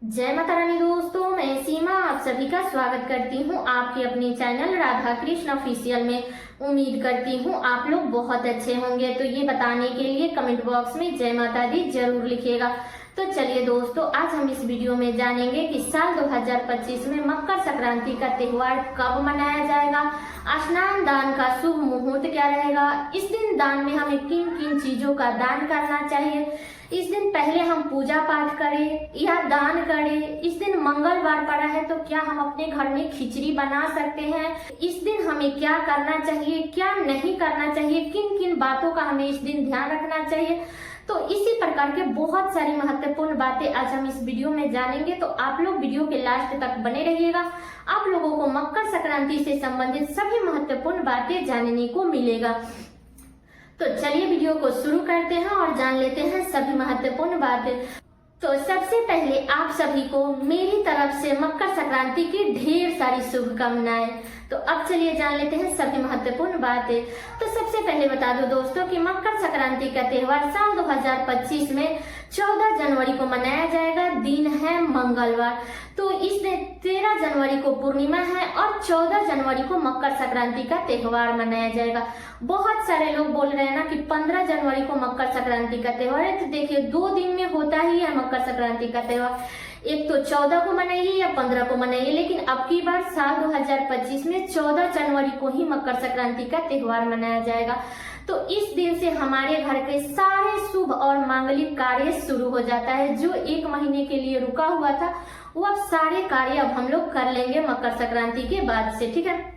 जय माता रानी दोस्तों, मैं सीमा आप सभी का स्वागत करती हूँ आपके अपने चैनल राधा कृष्ण ऑफिशियल में। उम्मीद करती हूँ आप लोग बहुत अच्छे होंगे। तो ये बताने के लिए कमेंट बॉक्स में जय माता दी जरूर लिखिएगा। तो चलिए दोस्तों, आज हम इस वीडियो में जानेंगे कि साल 2025 में मकर संक्रांति का त्योहार कब मनाया जाएगा, स्नान दान का शुभ मुहूर्त क्या रहेगा, इस दिन दान में हमें किन किन चीजों का दान करना चाहिए, इस दिन पहले हम पूजा पाठ करें या दान करें, इस दिन मंगलवार पड़ा है तो क्या हम अपने घर में खिचड़ी बना सकते हैं, इस दिन हमें क्या करना चाहिए क्या नहीं करना चाहिए, किन किन बातों का हमें इस दिन ध्यान रखना चाहिए। तो इसी प्रकार के बहुत सारी महत्वपूर्ण बातें आज हम इस वीडियो में जानेंगे। तो आप लोग वीडियो के लास्ट तक बने रहिएगा। आप लोगों को मकर संक्रांति से संबंधित सभी महत्वपूर्ण बातें जानने को मिलेगा। तो चलिए वीडियो को शुरू करते हैं और जान लेते हैं सभी महत्वपूर्ण बातें। तो सबसे पहले आप सभी को मेरी तरफ से मकर संक्रांति की ढेर सारी शुभकामनाएं। तो अब चलिए जान लेते हैं सभी महत्वपूर्ण बातें। तो सबसे पहले बता दो दोस्तों कि मकर संक्रांति का त्योहार साल 2025 में 14 जनवरी को मनाया जाएगा। दिन है मंगलवार। तो इस दिन 13 जनवरी को पूर्णिमा है और 14 जनवरी को मकर संक्रांति का त्योहार मनाया जाएगा। बहुत सारे लोग बोल रहे हैं ना कि 15 जनवरी को मकर संक्रांति का त्योहार है। तो देखिए 2 दिन में होता ही है मकर संक्रांति का त्योहार। एक तो 14 को मनाइए या 15 को मनाइए, लेकिन अब की बार साल 2025 में 14 जनवरी को ही मकर संक्रांति का त्योहार मनाया जाएगा। तो इस दिन से हमारे घर के सारे शुभ और मांगलिक कार्य शुरू हो जाता है। जो 1 महीने के लिए रुका हुआ था वो अब सारे कार्य अब हम लोग कर लेंगे मकर संक्रांति के बाद से, ठीक है।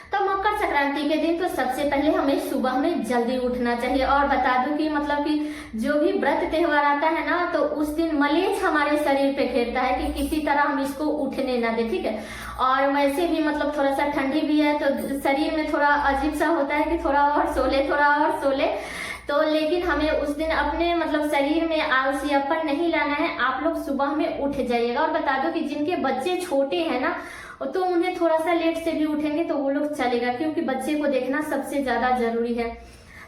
तो मकर संक्रांति के दिन तो सबसे पहले हमें सुबह में जल्दी उठना चाहिए। और बता दूं कि मतलब कि जो भी व्रत त्योहार आता है ना, तो उस दिन मलेच्छ हमारे शरीर पे घेरता है कि किसी तरह हम इसको उठने ना दे, ठीक है। और वैसे भी मतलब थोड़ा सा ठंडी भी है तो शरीर में थोड़ा अजीब सा होता है कि थोड़ा और सो ले। तो लेकिन हमें उस दिन अपने मतलब शरीर में आलसीपन नहीं लाना है। आप लोग सुबह में उठ जाइएगा। और बता दो कि जिनके बच्चे छोटे हैं ना, तो उन्हें थोड़ा सा लेट से भी उठेंगे तो वो लोग चलेगा, क्योंकि बच्चे को देखना सबसे ज्यादा जरूरी है।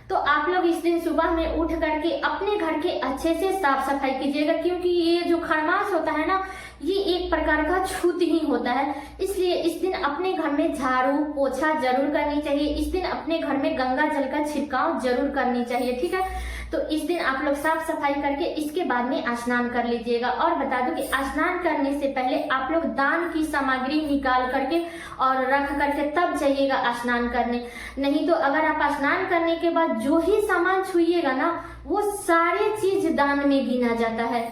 तो आप लोग इस दिन सुबह में उठ करके अपने घर के अच्छे से साफ सफाई कीजिएगा, क्योंकि ये जो खरमास होता है ना, ये एक प्रकार का छूत ही होता है। इसलिए इस दिन अपने घर में झाड़ू पोछा जरूर करनी चाहिए। इस दिन अपने घर में गंगा जल का छिड़काव जरूर करनी चाहिए, ठीक है। तो इस दिन आप लोग साफ सफाई करके इसके बाद में स्नान कर लीजिएगा। और बता दो कि स्नान करने से पहले आप लोग दान की सामग्री निकाल करके और रख करके तब जाइएगा स्नान करने। नहीं तो अगर आप स्नान करने के बाद जो ही सामान छुइएगा ना, वो सारे चीज दान में गिना जाता है।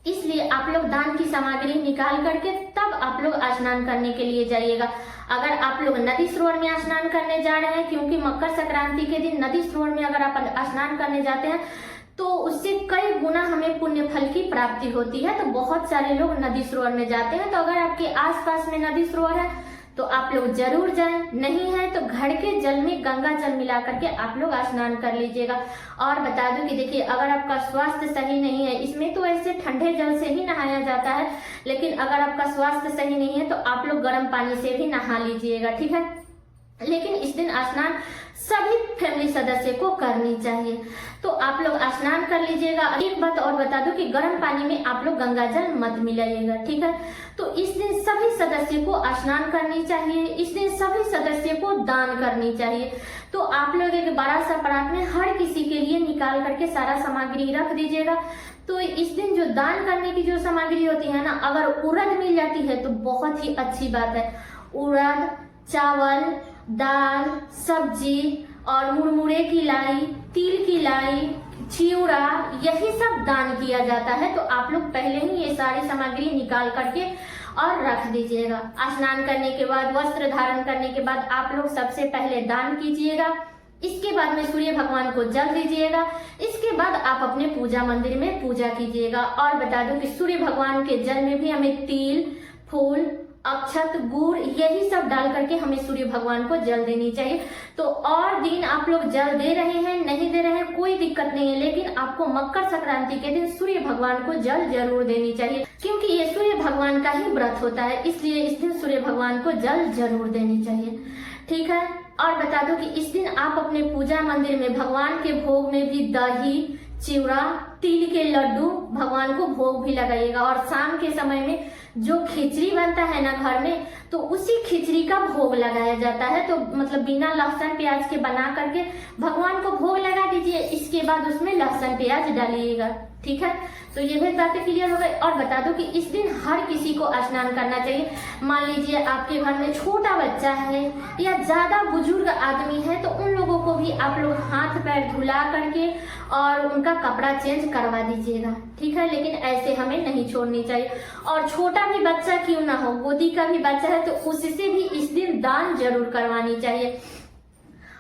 इसलिए आप लोग दान की सामग्री निकाल करके तब आप लोग स्नान करने के लिए जाइएगा। अगर आप लोग नदी सरोवर में स्नान करने जा रहे हैं, क्योंकि मकर संक्रांति के दिन नदी सरोवर में अगर आप स्नान करने जाते हैं तो उससे कई गुना हमें पुण्य फल की प्राप्ति होती है। तो बहुत सारे लोग नदी सरोवर में जाते हैं। तो अगर आपके आसपास में नदी सरोवर है तो आप लोग जरूर जाएं, नहीं है तो घर के जल में गंगा जल मिला करके आप लोग स्नान कर लीजिएगा। और बता दूं कि देखिए अगर आपका स्वास्थ्य सही नहीं है, इसमें तो ऐसे ठंडे जल से ही नहाया जाता है, लेकिन अगर आपका स्वास्थ्य सही नहीं है तो आप लोग गर्म पानी से भी नहा लीजिएगा, ठीक है। लेकिन इस दिन स्नान सभी फैमिली सदस्य को करनी चाहिए। तो आप लोग स्नान कर लीजिएगा। एक बात और बता दूं कि गर्म पानी में आप लोग गंगा जल मत मिलाइएगा, ठीक है। तो इस दिन सभी सदस्य को स्नान करनी चाहिए। इस दिन सभी सदस्य को दान करनी चाहिए। तो आप लोग एक बड़ा सा परात में हर किसी के लिए निकाल करके सारा सामग्री रख दीजिएगा। तो इस दिन जो दान करने की जो सामग्री होती है ना, अगर उड़द मिल जाती है तो बहुत ही अच्छी बात है। उड़द, चावल, दाल, सब्जी और मुरमुरे की लाई, तिल की लाई, चिवड़ा, यही सब दान किया जाता है। तो आप लोग पहले ही ये सारी सामग्री निकाल करके और रख दीजिएगा। स्नान करने के बाद, वस्त्र धारण करने के बाद आप लोग सबसे पहले दान कीजिएगा। इसके बाद में सूर्य भगवान को जल दीजिएगा। इसके बाद आप अपने पूजा मंदिर में पूजा कीजिएगा। और बता दो कि सूर्य भगवान के जल में भी हमें तिल, फूल, अक्षत, गुड़, यही सब डाल करके हमें सूर्य भगवान को जल देनी चाहिए। तो और दिन आप लोग जल दे रहे हैं नहीं दे रहे हैं कोई दिक्कत नहीं है, लेकिन आपको मकर संक्रांति के दिन सूर्य भगवान को जल जरूर देनी चाहिए, क्योंकि ये सूर्य भगवान का ही व्रत होता है। इसलिए इस दिन सूर्य भगवान को जल जरूर देनी चाहिए, ठीक है। और बता दो कि इस दिन आप अपने पूजा मंदिर में भगवान के भोग में भी दही, चिवड़ा, तिल के लड्डू भगवान को भोग भी लगाइएगा। और शाम के समय में जो खिचड़ी बनता है ना घर में, तो उसी खिचड़ी का भोग लगाया जाता है। तो मतलब बिना लहसुन प्याज के बना करके भगवान को भोग लगा दीजिए, इसके बाद उसमें लहसुन प्याज डालिएगा। ठीक है, तो ये भी बातें क्लियर हो गई। और बता दो कि इस दिन हर किसी को स्नान करना चाहिए। मान लीजिए आपके घर में छोटा बच्चा है या ज्यादा बुजुर्ग आदमी है, तो उन लोगों को भी आप लोग हाथ पैर धुला करके और उनका कपड़ा चेंज करवा दीजिएगा। ठीक है, लेकिन ऐसे हमें नहीं छोड़नी चाहिए। और छोटा भी बच्चा क्यों ना हो, गोदी का भी बच्चा है, तो उससे भी इस दिन दान जरूर करवानी चाहिए।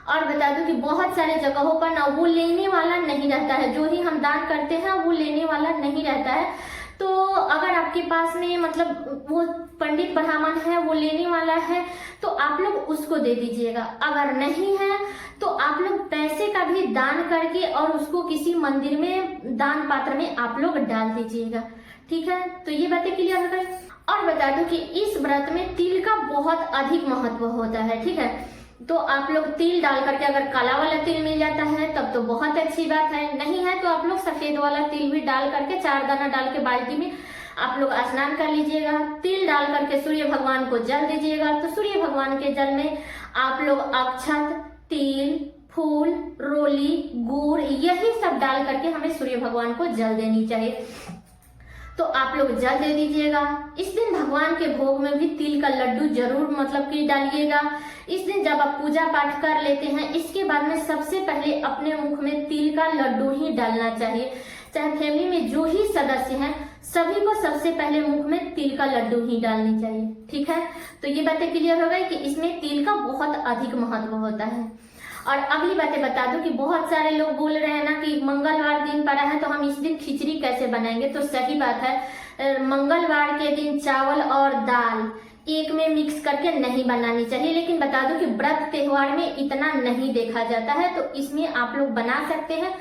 और बता दूं कि बहुत सारे जगहों पर ना वो लेने वाला नहीं रहता है, जो ही हम दान करते हैं वो लेने वाला नहीं रहता है। तो अगर आपके पास में मतलब वो पंडित ब्राह्मण है, वो लेने वाला है, तो आप लोग उसको दे दीजिएगा। अगर नहीं है तो आप लोग पैसे का भी दान करके और उसको किसी मंदिर में दान पात्र में आप लोग डाल दीजिएगा। ठीक है, तो ये बातें क्लियर हो गई। और बता दूं कि इस व्रत में तिल का बहुत अधिक महत्व होता है। ठीक है, तो आप लोग तिल डाल करके, अगर काला वाला तिल मिल जाता है तब तो बहुत अच्छी बात है, नहीं है तो आप लोग सफेद वाला तिल भी डाल करके 4 दाना डाल के बाल्टी में आप लोग स्नान कर लीजिएगा। तिल डाल करके सूर्य भगवान को जल दीजिएगा। तो सूर्य भगवान के जल में आप लोग अक्षत, तिल, फूल, रोली, गुड़, यही सब डाल करके हमें सूर्य भगवान को जल देनी चाहिए। तो आप लोग जल दे दीजिएगा। इस दिन भगवान के भोग में भी तिल का लड्डू जरूर मतलब कि डालिएगा। इस दिन जब आप पूजा पाठ कर लेते हैं, इसके बाद में सबसे पहले अपने मुख में तिल का लड्डू ही डालना चाहिए। चाहे फैमिली में जो ही सदस्य हैं, सभी को सबसे पहले मुख में तिल का लड्डू ही डालनी चाहिए। ठीक है, तो ये बातें क्लियर हो गई कि इसमें तिल का बहुत अधिक महत्व होता है। और अगली बातें बता दूं कि बहुत सारे लोग बोल रहे हैं ना कि मंगलवार दिन पड़ा है तो हम इस दिन खिचड़ी कैसे बनाएंगे। तो सही बात है, मंगलवार के दिन चावल और दाल एक में मिक्स करके नहीं बनानी चाहिए। लेकिन बता दूं कि व्रत त्योहार में इतना नहीं देखा जाता है, तो इसमें आप लोग बना सकते हैं,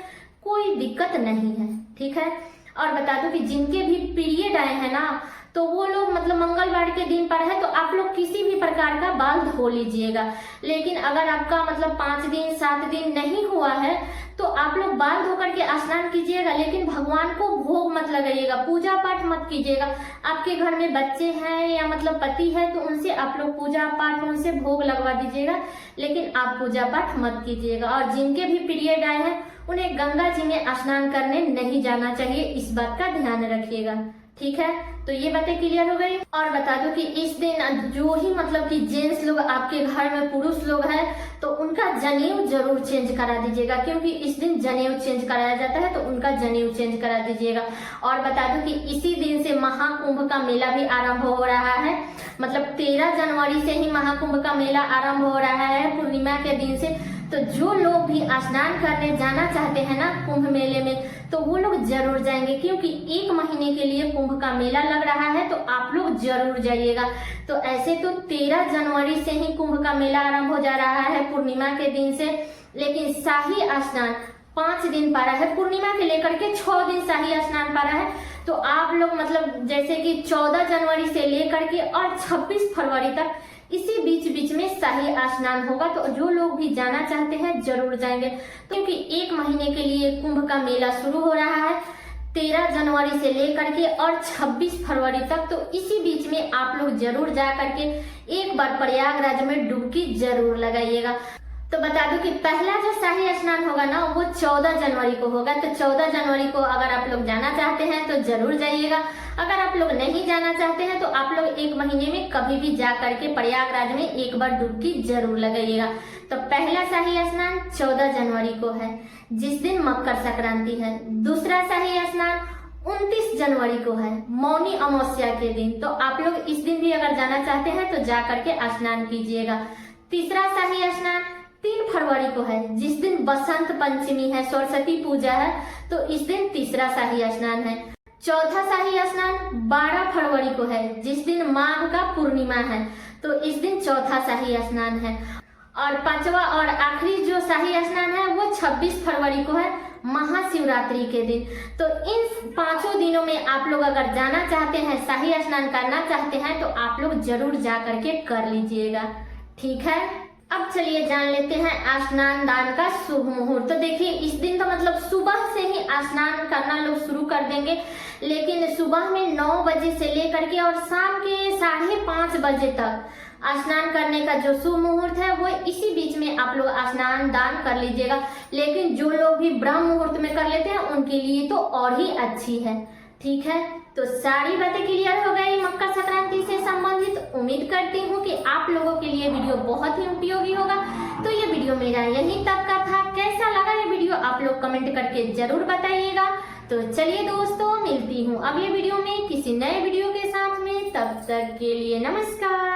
कोई दिक्कत नहीं है। ठीक है, और बता दूं कि जिनके भी पीरियड आए हैं ना, तो वो लोग मतलब मंगलवार के दिन पर है तो आप लोग किसी भी प्रकार का बाल धो लीजिएगा। लेकिन अगर आपका मतलब 5 दिन 7 दिन नहीं हुआ है तो आप लोग बाल धो करके स्नान कीजिएगा, लेकिन भगवान को भोग मत लगाइएगा, पूजा पाठ मत कीजिएगा। आपके घर में बच्चे हैं या मतलब पति है तो उनसे आप लोग पूजा पाठ उनसे भोग लगवा दीजिएगा, लेकिन आप पूजा पाठ मत कीजिएगा। और जिनके भी पीरियड आए हैं उन्हें गंगा जी में स्नान करने नहीं जाना चाहिए, इस बात का ध्यान रखिएगा। ठीक है, तो ये बातें क्लियर हो गई। और बता दो कि इस दिन जो ही मतलब कि जेंट्स लोग आपके घर में पुरुष लोग हैं तो उनका जनेऊ जरूर चेंज करा दीजिएगा, क्योंकि इस दिन जनेऊ चेंज कराया जाता है, तो उनका जनेऊ चेंज करा दीजिएगा। और बता दो कि इसी दिन से महाकुंभ का मेला भी आरंभ हो रहा है। मतलब 13 जनवरी से ही महाकुंभ का मेला आरंभ हो रहा है, पूर्णिमा के दिन से। तो जो लोग भी स्नान करने जाना चाहते हैं ना कुंभ मेले में, तो वो लोग जरूर जाएंगे, क्योंकि 1 महीने के लिए कुंभ का मेला लग रहा है, तो आप लोग जरूर जाइएगा। तो ऐसे तो 13 जनवरी से ही कुंभ का मेला आरंभ हो जा रहा है पूर्णिमा के दिन से, लेकिन शाही स्नान 5 दिन पा रहा है, पूर्णिमा के लेकर के 6 दिन शाही स्नान पा रहा है। तो आप लोग मतलब जैसे कि 14 जनवरी से लेकर के और 26 फरवरी तक इसी बीच में शाही स्नान होगा। तो जो लोग भी जाना चाहते हैं जरूर जाएंगे, क्योंकि 1 महीने के लिए कुंभ का मेला शुरू हो रहा है 13 जनवरी से लेकर के और 26 फरवरी तक। तो इसी बीच में आप लोग जरूर जा करके एक बार प्रयागराज में डुबकी जरूर लगाइएगा। तो बता दूं कि पहला जो शाही स्नान होगा ना वो 14 जनवरी को होगा। तो 14 जनवरी को अगर आप लोग जाना चाहते हैं तो जरूर जाइएगा। अगर आप लोग नहीं जाना चाहते हैं तो आप लोग 1 महीने में कभी भी जा करके प्रयागराज में एक बार डुबकी जरूर लगाइएगा। तो पहला शाही स्नान 14 जनवरी को है, जिस दिन मकर संक्रांति है। दूसरा शाही स्नान 29 जनवरी को है, मौनी अमावस्या के दिन। तो आप लोग इस दिन भी अगर जाना चाहते हैं तो जा करके स्नान कीजिएगा। तीसरा शाही स्नान 3 फरवरी को है, जिस दिन बसंत पंचमी है, सरस्वती पूजा है। तो इस दिन तीसरा शाही स्नान है। चौथा शाही स्नान 12 फरवरी को है, जिस दिन माघ का पूर्णिमा है। तो इस दिन चौथा शाही स्नान है। और 5वां और आखिरी जो शाही स्नान है वो 26 फरवरी को है, महाशिवरात्रि के दिन। तो इन 5 दिनों में आप लोग अगर जाना चाहते हैं, शाही स्नान करना चाहते हैं, तो आप लोग जरूर जा करके कर लीजिएगा। ठीक है, अब चलिए जान लेते हैं स्नान दान का शुभ मुहूर्त। तो देखिए इस दिन तो मतलब सुबह से ही स्नान करना लोग शुरू कर देंगे, लेकिन सुबह में 9 बजे से लेकर के और शाम के 5:30 बजे तक स्नान करने का जो शुभ मुहूर्त है वो इसी बीच में आप लोग स्नान दान कर लीजिएगा। लेकिन जो लोग भी ब्रह्म मुहूर्त में कर लेते हैं उनके लिए तो और ही अच्छी है। ठीक है, तो सारी बातें क्लियर हो गई मकर संक्रांति से संबंधित। उम्मीद करती हूँ कि आप लोगों के लिए वीडियो बहुत ही उपयोगी होगा। तो ये वीडियो मेरा यहीं तक का था। कैसा लगा ये वीडियो आप लोग कमेंट करके जरूर बताइएगा। तो चलिए दोस्तों, मिलती हूँ अगले वीडियो में किसी नए वीडियो के साथ में। तब तक के लिए नमस्कार।